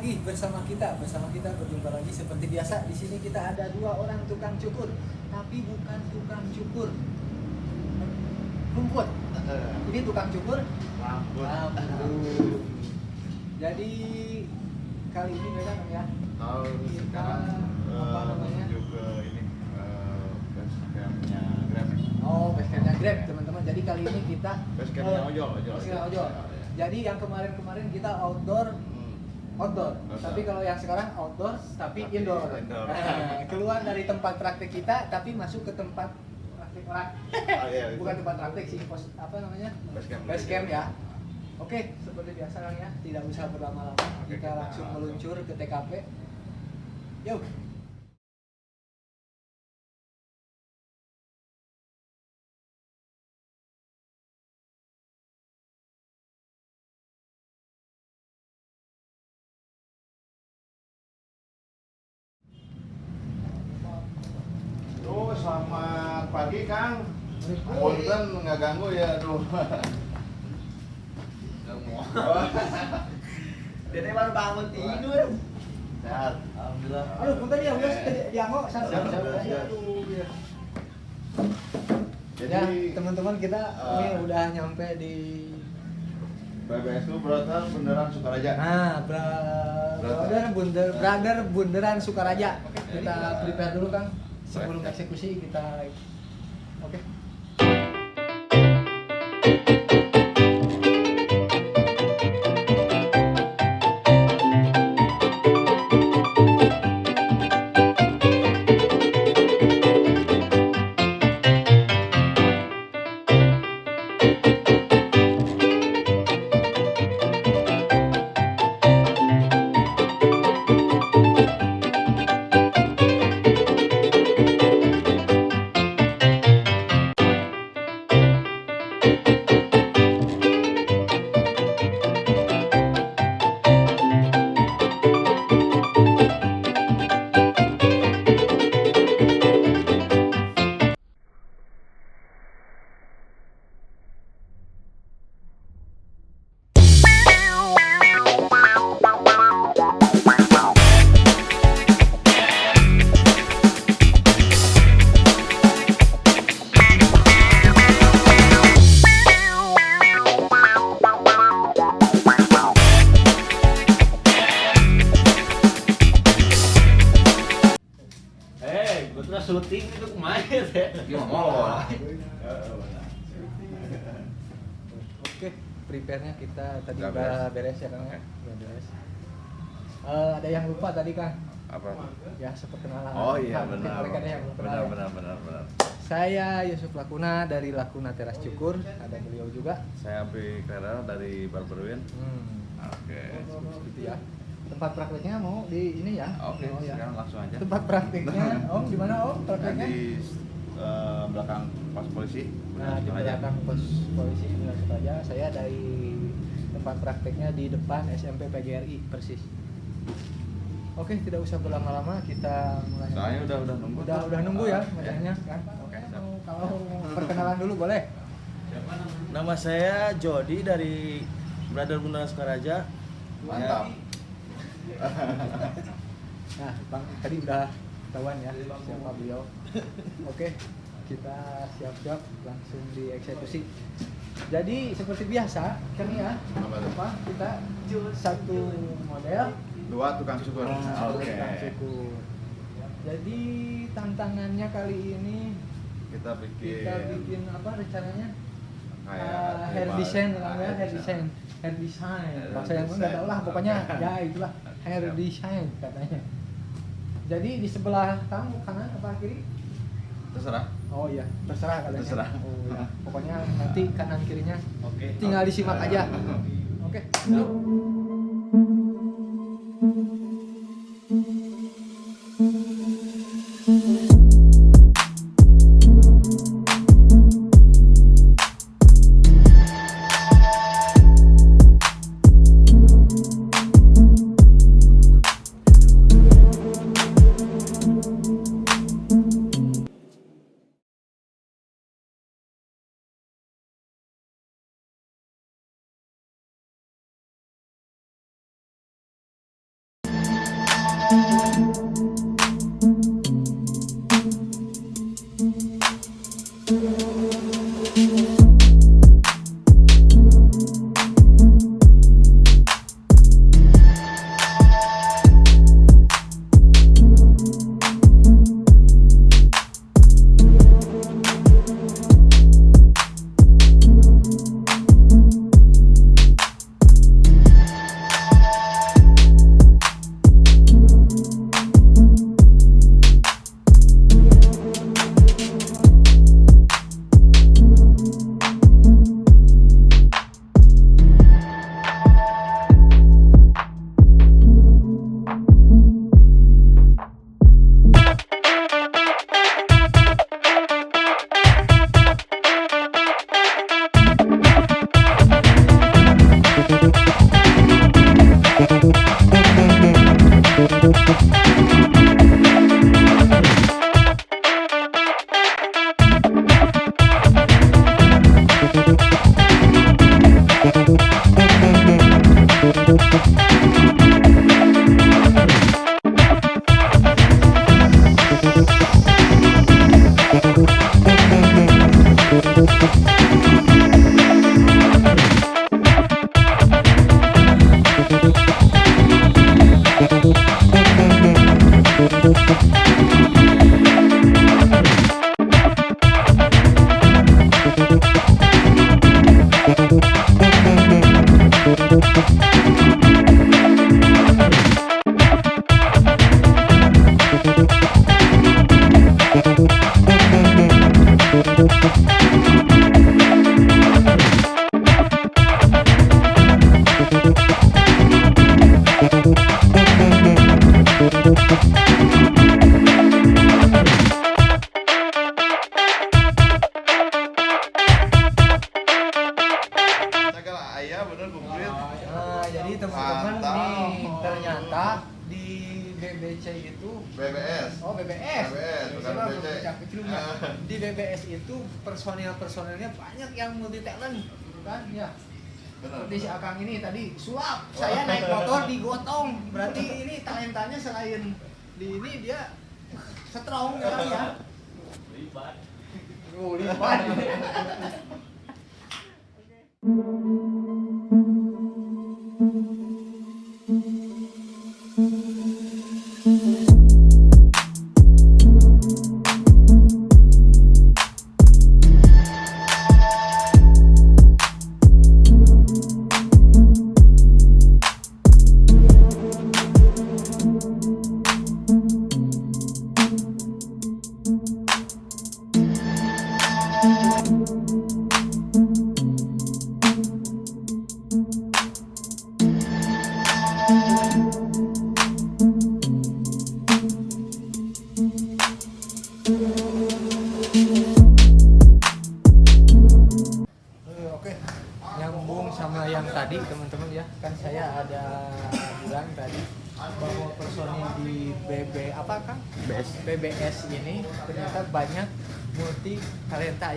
lagi bersama kita berjumpa lagi seperti biasa. Di sini kita ada dua orang tukang cukur, tapi bukan tukang cukur rumput. Ini tukang cukur rambut. Jadi kali ini beda kan ya? Kalau Kita sekarang apa namanya? menuju ke ini basecampnya Grab. Oh, basecampnya Grab teman-teman. Jadi kali ini kita Basecampnya ojol. basecampnya ojol. Jadi yang kemarin kita outdoor, tapi kalau yang sekarang outdoor tapi indoor. Nah, keluar dari tempat praktek kita tapi masuk ke tempat praktek orang. Iya, Bukan tempat praktek sih, apa namanya? Basecamp ya. Oke, seperti biasa kan ya, tidak usah berlama-lama. Oke, Kita langsung meluncur ke TKP. Yuk. Tuh, selamat pagi Kang. Punten nggak ganggu ya, aduh. Dede baru bangun tidur. Sehat. Alhamdulillah. Aduh, punten ya, udah dianggo sana. Siap. Aduh, ya. Jadi Ya, teman-teman kita ini udah nyampe di BBS itu Brother Bundaran Sukaraja. Nah, brother Bundaran Sukaraja. Kita prepare dulu Kang sebelum eksekusi kita. Oke. Gue terus syuting itu kemarin ya. Gimana? Oke, prepare-nya kita tadi Udah udah beres. beres ya Kang ya. Oke. Udah beres. Ada yang lupa tadi Kang. Apa? Ya, seperkenalan. Oh iya, Mungkin benar. mereka ada yang belum kenal ya. Benar. Saya Yusuf Lakuna dari Lakuna Teras Cukur, ada beliau juga. Saya Abi Clara dari Barberwin. Oke. Gitu ya. Tempat prakteknya mau di ini ya. Oke, Oh, ya. sekarang langsung aja. Tempat prakteknya, Om di mana Om prakteknya? Di belakang pos polisi. Nah, di belakang pos polisi Bundaran Sukaraja. Saya dari tempat prakteknya di depan SMP PGRI persis. Oke, tidak usah berlama-lama, kita mulai. Soalnya udah nunggu. Udah nunggu ya, Ya. macamnya kan. Oke, siap. Kalau perkenalan dulu boleh. Nama saya Jody dari Brother Bundaran Sukaraja. Mantap. Nah, Bang tadi udah ketahuan ya siapa beliau. Oke, kita siap-siap langsung dieksekusi. Jadi seperti biasa kan ya, Apa? kita satu model, Dua tukang cukur. Oke. tukang cukur. Jadi tantangannya kali ini Kita kita bikin apa rencananya? kayak Hair design tribal. namanya, hair design. Bahasa yang design. nggak tahu lah, pokoknya ya itulah hair Siap. design katanya. Jadi di sebelah kamu kanan apa kiri? Terserah. Oh iya, terserah katanya. Terserah. Oh, iya. Pokoknya nanti kanan kirinya Oke. tinggal disimak aja. Oke. Cakal ayah bener kumplit. Nah, jadi teman-teman Mantap. nih ternyata di BBC itu BBS. Oh BBS. BBS, bukan Saya BBC. belum capek juga. Di BBS itu personil-personilnya banyak yang multi talent, gitu kan? Ya. Bener. Seperti si Akang ini tadi sulap, saya naik motor digotong. Berarti ini talentanya selain di ini dia strong ya kan ya. Libat. Oh, lipat. Oke, nyambung sama yang tadi teman-teman ya, kan saya ada bilang tadi bahwa personil di apa kan? BBS ini ternyata banyak multi talenta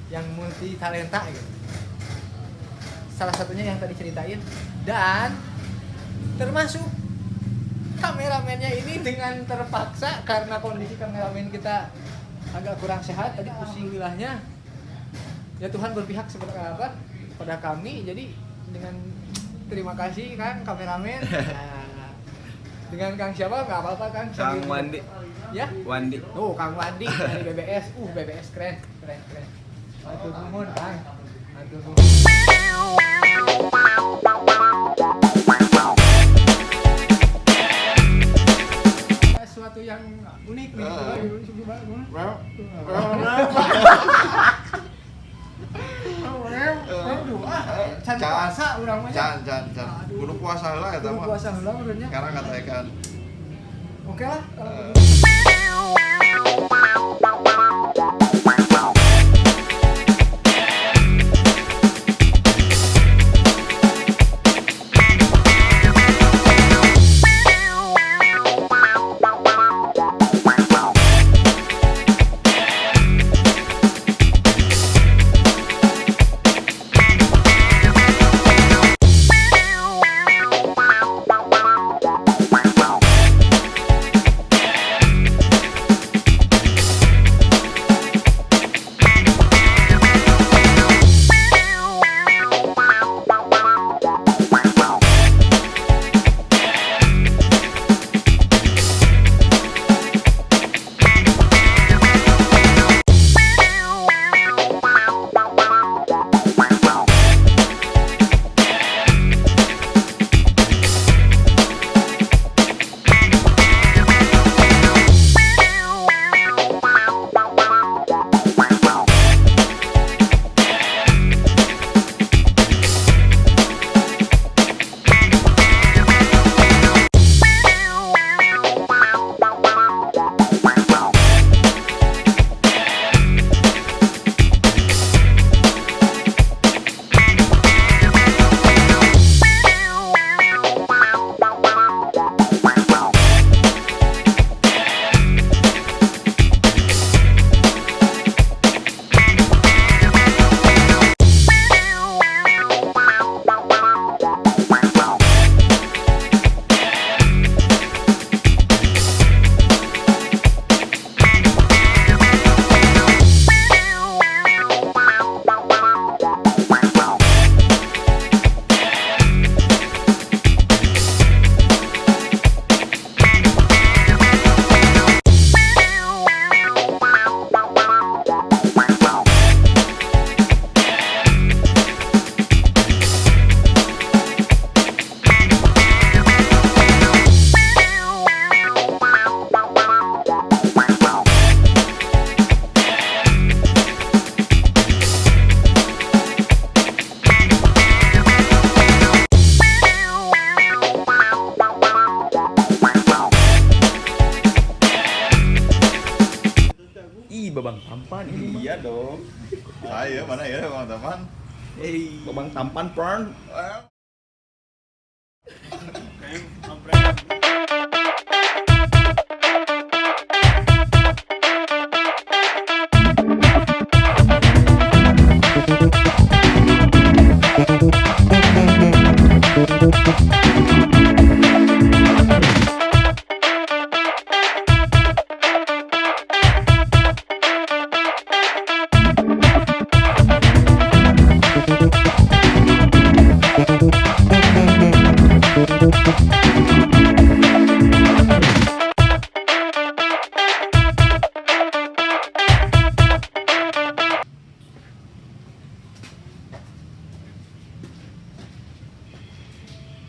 yang multi talenta gitu. Salah satunya yang tadi ceritain dan termasuk kameramennya ini dengan terpaksa karena kondisi kameramen kita agak kurang sehat tadi pusing wilahnya. Ya Tuhan berpihak seperti apa pada kami, jadi dengan terima kasih Kang kameramen. Nah, dengan Kang siapa nggak apa-apa Kang. Kang Wandi. Ya? Wandi. Oh Kang Wandi dari BBS. BBS keren. Atur nuhun Kang. Atur nuhun. Sesuatu yang unik nih. Can puasa urang mah. Can. Kudu puasa heula eta Kudu mah. puasa heula urangnya. Sekarang katakan. Oke lah kalau begitu. tampan ini mah. Iya dong. Saya mana ya bang teman? Bang tampan porn.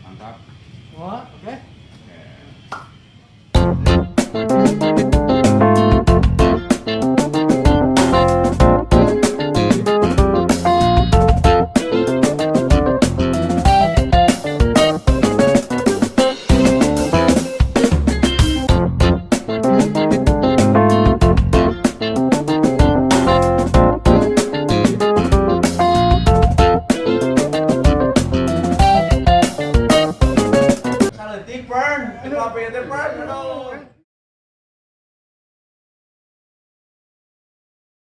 Mantap. Oh, oke.